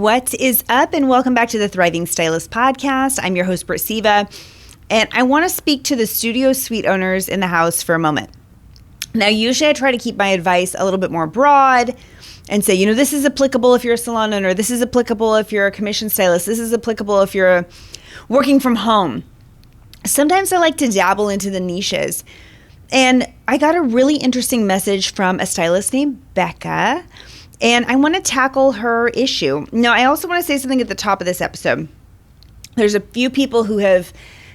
What is up, and welcome back to the Thriving Stylist podcast. I'm your host, Britt Seva, and I want to speak to the studio suite owners in the house for a moment. Now, usually I try to keep my advice a little bit more broad and say, this is applicable if you're a salon owner, this is applicable if you're a commission stylist, this is applicable if you're working from home. Sometimes I like to dabble into the niches, and I got a really interesting message from a stylist named Becca, and I want to tackle her issue. Now, I also want to say something at the top of this episode. There's a few people who have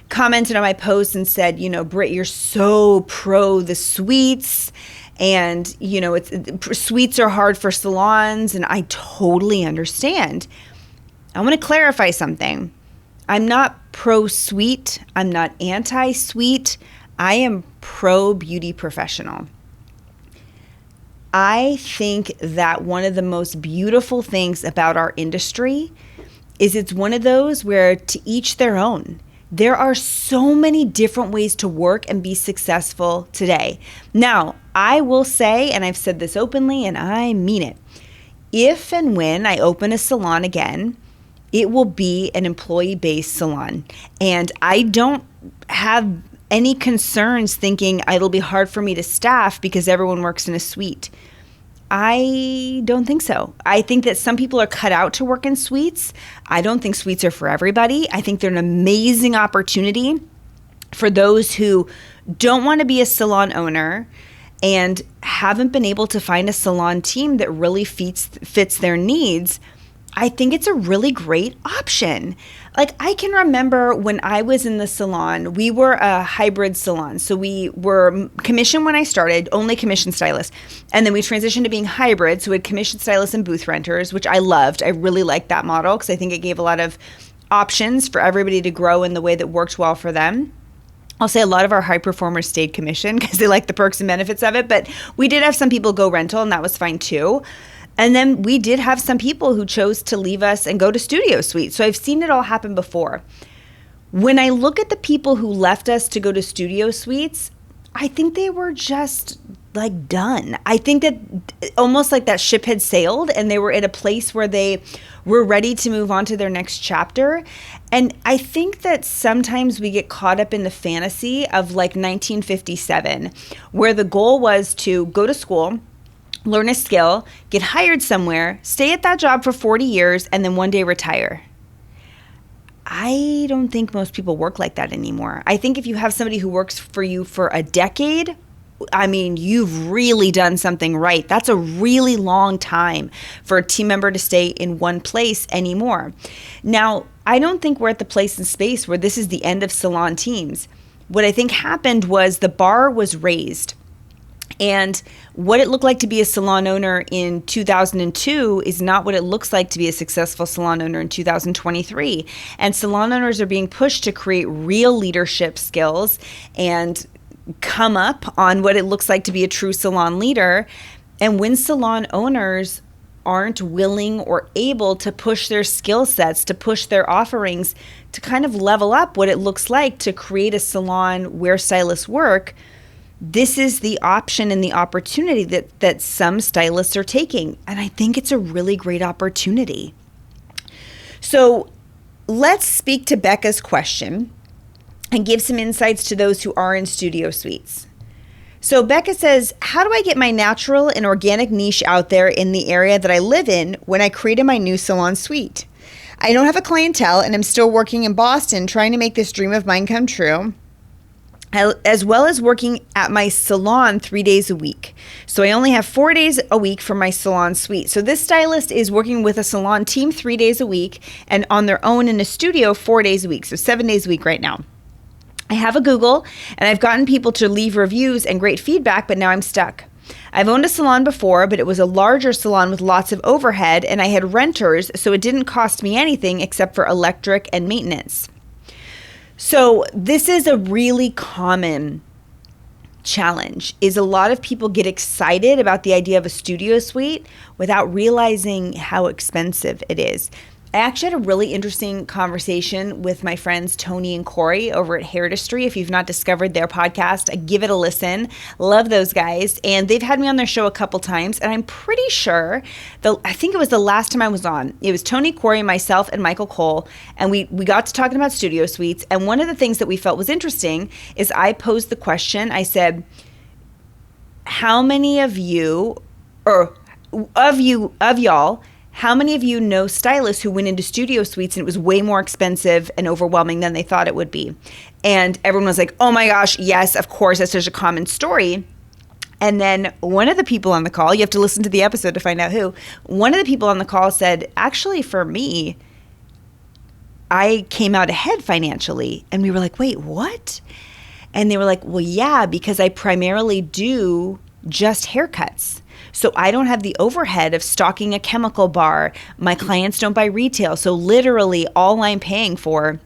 commented on my posts and said, Britt, you're so pro the suites, and, suites are hard for salons, and I totally understand. I want to clarify something. I'm not pro-suite. I'm not anti-suite. I am pro-beauty professional. I think that one of the most beautiful things about our industry is it's one of those where to each their own. There are so many different ways to work and be successful today. Now, I will say, and I've said this openly and I mean it, if and when I open a salon again, it will be an employee-based salon. And I don't have any concerns thinking it'll be hard for me to staff because everyone works in a suite. I don't think so. I think that some people are cut out to work in suites. I don't think suites are for everybody. I think they're an amazing opportunity for those who don't want to be a salon owner and haven't been able to find a salon team that really fits their needs. I think it's a really great option. Like, I can remember when I was in the salon, we were a hybrid salon. So we were commission when I started, only commission stylists. And then we transitioned to being hybrid. So we had commission stylists and booth renters, which I loved. I really liked that model because I think it gave a lot of options for everybody to grow in the way that worked well for them. I'll say a lot of our high performers stayed commission because they liked the perks and benefits of it. But we did have some people go rental, and that was fine too. And then we did have some people who chose to leave us and go to studio suite. So I've seen it all happen before. When I look at the people who left us to go to studio suites, I think they were just like done. I think that almost like that ship had sailed and they were at a place where they were ready to move on to their next chapter. And I think that sometimes we get caught up in the fantasy of like 1957, where the goal was to go to school, learn a skill, get hired somewhere, stay at that job for 40 years, and then one day retire. I don't think most people work like that anymore. I think if you have somebody who works for you for a decade, you've really done something right. That's a really long time for a team member to stay in one place anymore. Now, I don't think we're at the place and space where this is the end of salon teams. What I think happened was the bar was raised. And what it looked like to be a salon owner in 2002 is not what it looks like to be a successful salon owner in 2023. And salon owners are being pushed to create real leadership skills and come up on what it looks like to be a true salon leader. And when salon owners aren't willing or able to push their skill sets, to push their offerings, to kind of level up what it looks like to create a salon where stylists work, this is the option and the opportunity that some stylists are taking. And I think it's a really great opportunity. So let's speak to Becca's question and give some insights to those who are in studio suites. So Becca says, how do I get my natural and organic niche out there in the area that I live in when I created my new salon suite? I don't have a clientele and I'm still working in Boston trying to make this dream of mine come true, as well as working at my salon 3 days a week. So I only have 4 days a week for my salon suite. So this stylist is working with a salon team 3 days a week and on their own in a studio 4 days a week. So 7 days a week right now. I have a Google and I've gotten people to leave reviews and great feedback, but now I'm stuck. I've owned a salon before, but it was a larger salon with lots of overhead and I had renters, so it didn't cost me anything except for electric and maintenance. So this is a really common challenge, is a lot of people get excited about the idea of a studio suite without realizing how expensive it is. I actually had a really interesting conversation with my friends Tony and Corey over at Hairdustry. If you've not discovered their podcast, give it a listen. Love those guys. And they've had me on their show a couple times. And I'm pretty sure, I think it was the last time I was on, it was Tony, Corey, myself, and Michael Cole. And we got to talking about studio suites. And one of the things that we felt was interesting is I posed the question. I said, how many of you, or of y'all, how many of you know stylists who went into studio suites and it was way more expensive and overwhelming than they thought it would be? And everyone was like, oh my gosh, yes, of course, that's such a common story. And then one of the people on the call, you have to listen to the episode to find out who, one of the people on the call said, actually for me, I came out ahead financially. And we were like, wait, what? And they were like, well, yeah, because I primarily do just haircuts. So I don't have the overhead of stocking a chemical bar. My clients don't buy retail. So literally all I'm paying for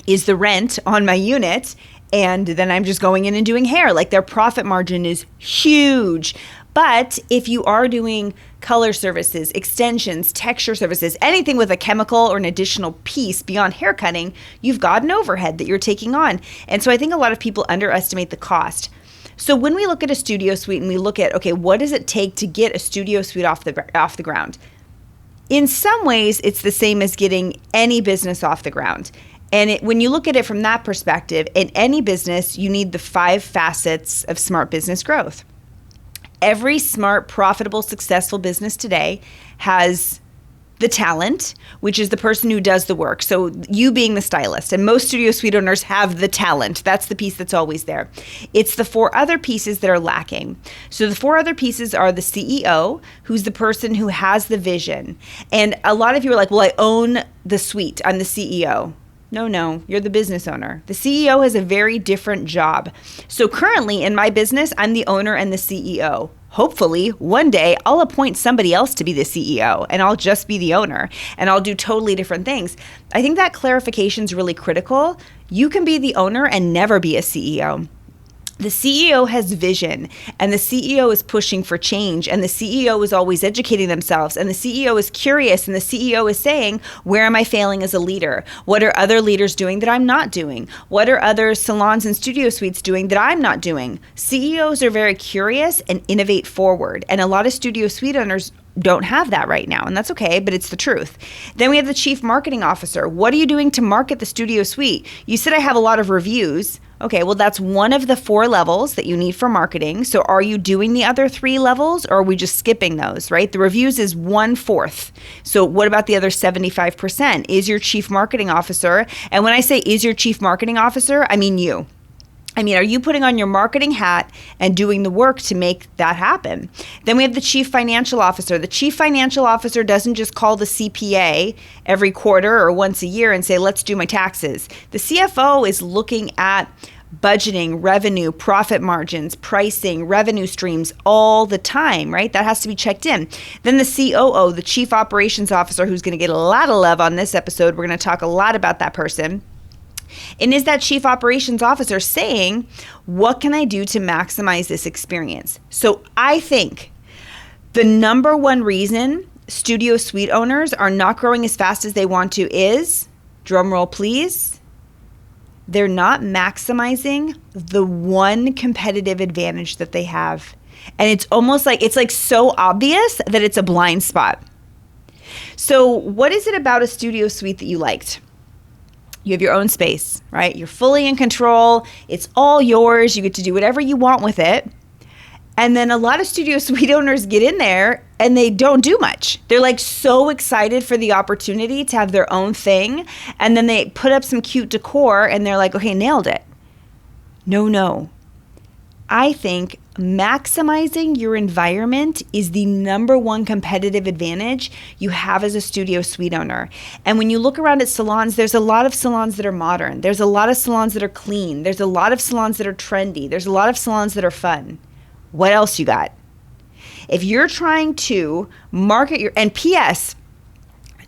is the rent on my unit. And then I'm just going in and doing hair. Like their profit margin is huge. But if you are doing color services, extensions, texture services, anything with a chemical or an additional piece beyond hair cutting, you've got an overhead that you're taking on. And so I think a lot of people underestimate the cost. So when we look at a studio suite and we look at, okay, what does it take to get a studio suite off the ground? In some ways, it's the same as getting any business off the ground. And when you look at it from that perspective, in any business, you need the 5 facets of smart business growth. Every smart, profitable, successful business today has the talent, which is the person who does the work. So you being the stylist, and most studio suite owners have the talent. That's the piece that's always there. It's the 4 other pieces that are lacking. So the 4 other pieces are the CEO, who's the person who has the vision. And a lot of you are like, well, I own the suite. I'm the CEO. No, you're the business owner. The CEO has a very different job. So currently in my business, I'm the owner and the CEO. Hopefully, one day I'll appoint somebody else to be the CEO and I'll just be the owner and I'll do totally different things. I think that clarification is really critical. You can be the owner and never be a CEO. The CEO has vision and the CEO is pushing for change and the CEO is always educating themselves and the CEO is curious and the CEO is saying, where am I failing as a leader? What are other leaders doing that I'm not doing? What are other salons and studio suites doing that I'm not doing? CEOs are very curious and innovate forward. And a lot of studio suite owners don't have that right now, and that's okay, but it's the truth. Then we have the chief marketing officer. What are you doing to market the studio suite? You said I have a lot of reviews. Okay, well, that's one of the 4 levels that you need for marketing. So are you doing the other 3 levels or are we just skipping those, right? The reviews is 1/4. So what about the other 75%? Is your chief marketing officer, and when I say is your chief marketing officer, I mean you. Are you putting on your marketing hat and doing the work to make that happen? Then we have the chief financial officer. The chief financial officer doesn't just call the CPA every quarter or once a year and say, let's do my taxes. The CFO is looking at budgeting, revenue, profit margins, pricing, revenue streams all the time, right? That has to be checked in. Then the COO, the chief operations officer, who's going to get a lot of love on this episode. We're going to talk a lot about that person. And is that chief operations officer saying, what can I do to maximize this experience? So I think the number one reason studio suite owners are not growing as fast as they want to is, drum roll please, they're not maximizing the one competitive advantage that they have. And it's almost like, it's like so obvious that it's a blind spot. So what is it about a studio suite that you liked? You have your own space, right? You're fully in control. It's all yours. You get to do whatever you want with it. And then a lot of studio suite owners get in there and they don't do much. They're like so excited for the opportunity to have their own thing. And then they put up some cute decor and they're like, okay, nailed it. No. I think maximizing your environment is the number one competitive advantage you have as a studio suite owner. And when you look around at salons, there's a lot of salons that are modern. There's a lot of salons that are clean. There's a lot of salons that are trendy. There's a lot of salons that are fun. What else you got? If you're trying to market your, and PS,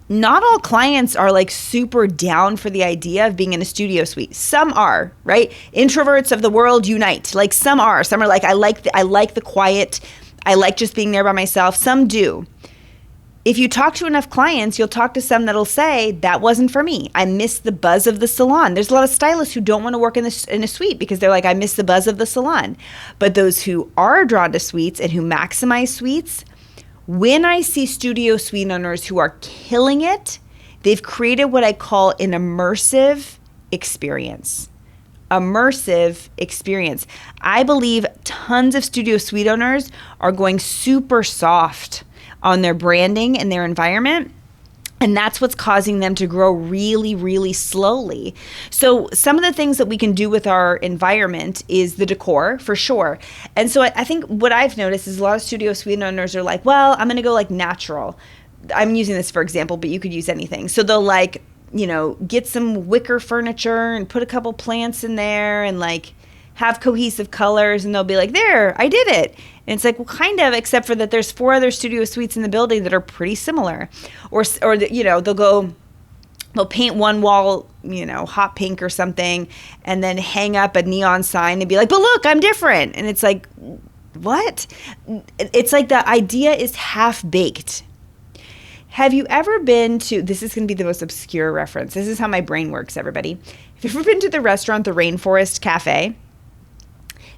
not all clients are like super down for the idea of being in a studio suite. Some are, right? Introverts of the world unite. Like some are. Some are like, I like the quiet. I like just being there by myself. Some do. if you talk to enough clients, you'll talk to some that'll say, that wasn't for me. I miss the buzz of the salon. There's a lot of stylists who don't want to work in a suite because they're like, I miss the buzz of the salon. But those who are drawn to suites and who maximize suites, when I see studio suite owners who are killing it, they've created what I call an immersive experience. Immersive experience. I believe tons of studio suite owners are going super soft on their branding and their environment. And that's what's causing them to grow really, really slowly. So some of the things that we can do with our environment is the decor, for sure. And so I think what I've noticed is a lot of studio suite owners are like, well, I'm going to go like natural. I'm using this for example, but you could use anything. So they'll like, get some wicker furniture and put a couple plants in there and like have cohesive colors, and they'll be like, there, I did it. And it's like, well, kind of, except for that there's 4 other studio suites in the building that are pretty similar. Or they'll paint one wall, hot pink or something, and then hang up a neon sign and be like, but look, I'm different. And it's like, what? It's like the idea is half baked. Have you ever been to, this is going to be the most obscure reference. This is how my brain works, everybody. Have you ever been to the restaurant, the Rainforest Cafe?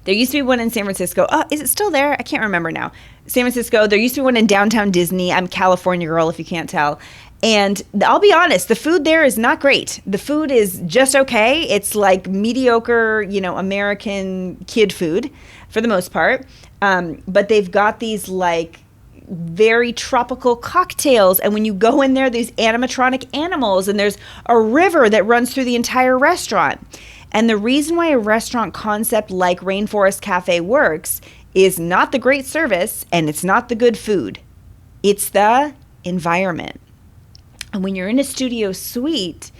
There used to be one in San Francisco. Oh, is it still there? I can't remember now. San Francisco. There used to be one in downtown Disney. I'm a California girl, if you can't tell. And I'll be honest, the food there is not great. The food is just okay. It's like mediocre, American kid food for the most part. But they've got these like very tropical cocktails, and when you go in there, these animatronic animals, and there's a river that runs through the entire restaurant. And the reason why a restaurant concept like Rainforest Cafe works is not the great service and it's not the good food. It's the environment. And when you're in a studio suite,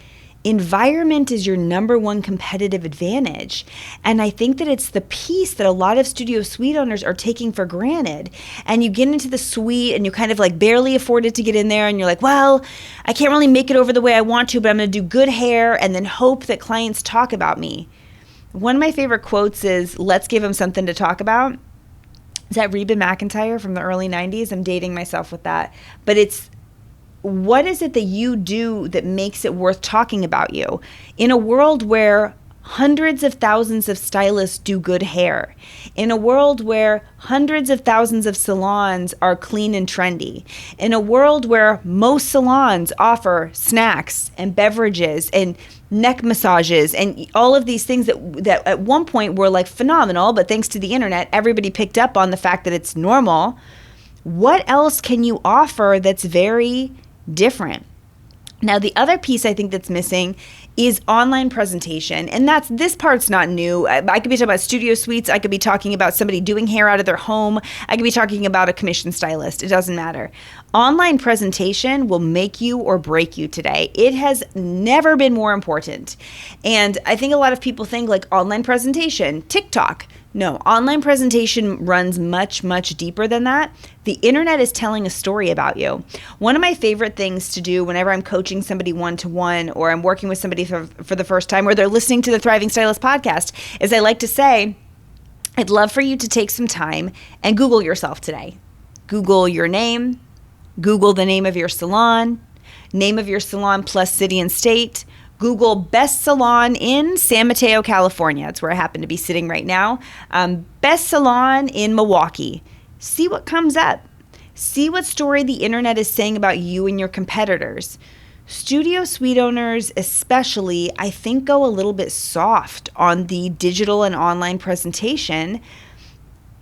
environment is your number one competitive advantage. And I think that it's the piece that a lot of studio suite owners are taking for granted. And you get into the suite and you kind of like barely afford it to get in there, and you're like, well, I can't really make it over the way I want to, but I'm going to do good hair and then hope that clients talk about me. One of my favorite quotes is, let's give them something to talk about. Is that Reba McEntire from the early 90s? I'm dating myself with that. But it's, what is it that you do that makes it worth talking about you? In a world where hundreds of thousands of stylists do good hair, in a world where hundreds of thousands of salons are clean and trendy, in a world where most salons offer snacks and beverages and neck massages and all of these things that at one point were like phenomenal, but thanks to the internet, everybody picked up on the fact that it's normal. What else can you offer that's very different? Now, the other piece I think that's missing is online presentation. And this part's not new. I could be talking about studio suites. I could be talking about somebody doing hair out of their home. I could be talking about a commissioned stylist. It doesn't matter. Online presentation will make you or break you today. It has never been more important. And I think a lot of people think like online presentation, TikTok. No, online presentation runs much, much deeper than that. The internet is telling a story about you. One of my favorite things to do whenever I'm coaching somebody one-to-one, or I'm working with somebody for the first time, or they're listening to the Thriving Stylist podcast, is I like to say, I'd love for you to take some time and Google yourself today. Google your name, Google the name of your salon plus city and state. Google best salon in San Mateo, California. That's where I happen to be sitting right now. Best salon in Milwaukee. See what comes up. See what story the internet is saying about you and your competitors. Studio suite owners especially, I think, go a little bit soft on the digital and online presentation.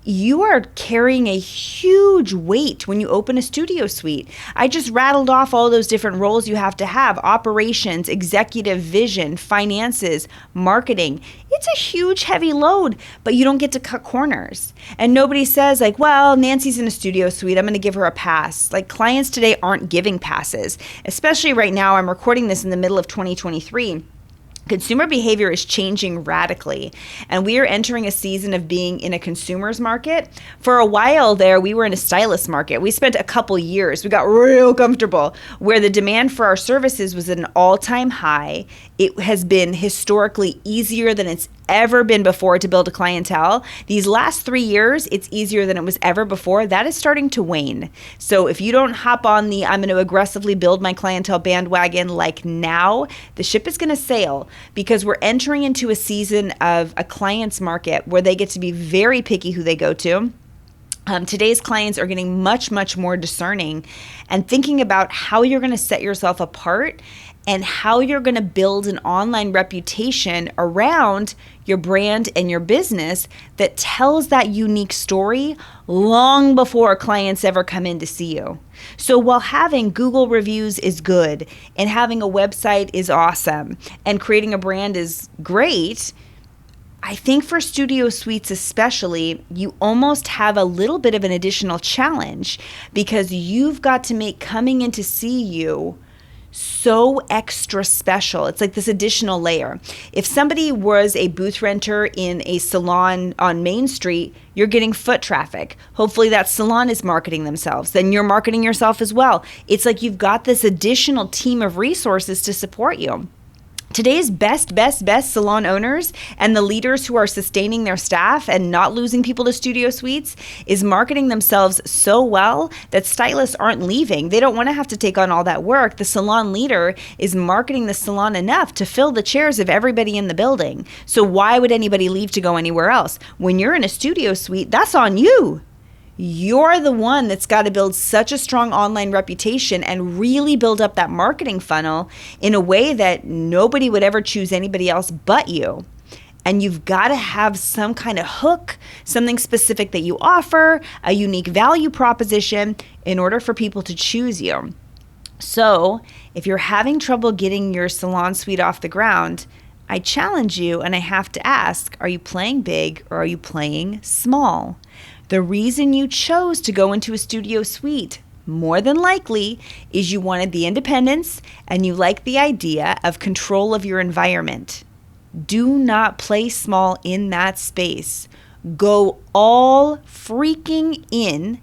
You are carrying a huge weight when you open a studio suite. I just rattled off all those different roles you have to have: operations, executive vision, finances, marketing. It's a huge, heavy load, but you don't get to cut corners. And nobody says like, well, Nancy's in a studio suite, I'm going to give her a pass. Like, clients today aren't giving passes, especially right now. I'm recording this in the middle of 2023. Consumer behavior is changing radically, and we are entering a season of being in a consumer's market. For a while there, we were in a stylist market. We spent a couple years, we got real comfortable, where the demand for our services was at an all-time high. It has been historically easier than it's ever been before to build a clientele. These last 3 years, it's easier than it was ever before. That is starting to wane. So if you don't hop on the I'm going to aggressively build my clientele bandwagon like now, the ship is going to sail, because we're entering into a season of a client's market where they get to be very picky who they go to. Today's clients are getting much, much more discerning and thinking about how you're going to set yourself apart and how you're going to build an online reputation around your brand and your business that tells that unique story long before clients ever come in to see you. So while having Google reviews is good and having a website is awesome and creating a brand is great, I think for studio suites especially, you almost have a little bit of an additional challenge, because you've got to make coming in to see you so extra special. It's like this additional layer. If somebody was a booth renter in a salon on Main Street, you're getting foot traffic. Hopefully that salon is marketing themselves. Then you're marketing yourself as well. It's like you've got this additional team of resources to support you. Today's best salon owners and the leaders who are sustaining their staff and not losing people to studio suites is marketing themselves so well that stylists aren't leaving. They don't want to have to take on all that work. The salon leader is marketing the salon enough to fill the chairs of everybody in the building. So why would anybody leave to go anywhere else? When you're in a studio suite, that's on you. You're the one that's got to build such a strong online reputation and really build up that marketing funnel in a way that nobody would ever choose anybody else but you. And you've got to have some kind of hook, something specific that you offer, a unique value proposition in order for people to choose you. So if you're having trouble getting your salon suite off the ground, I challenge you and I have to ask, are you playing big or are you playing small? The reason you chose to go into a studio suite, more than likely, is you wanted the independence and you like the idea of control of your environment. Do not play small in that space. Go all freaking in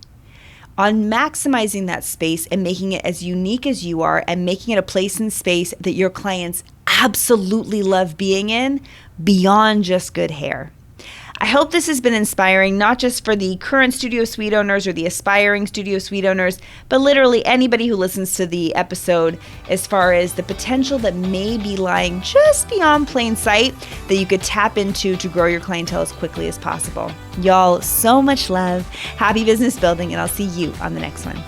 on maximizing that space and making it as unique as you are and making it a place and space that your clients absolutely love being in beyond just good hair. I hope this has been inspiring, not just for the current studio suite owners or the aspiring studio suite owners, but literally anybody who listens to the episode, as far as the potential that may be lying just beyond plain sight that you could tap into to grow your clientele as quickly as possible. Y'all, so much love. Happy business building, and I'll see you on the next one.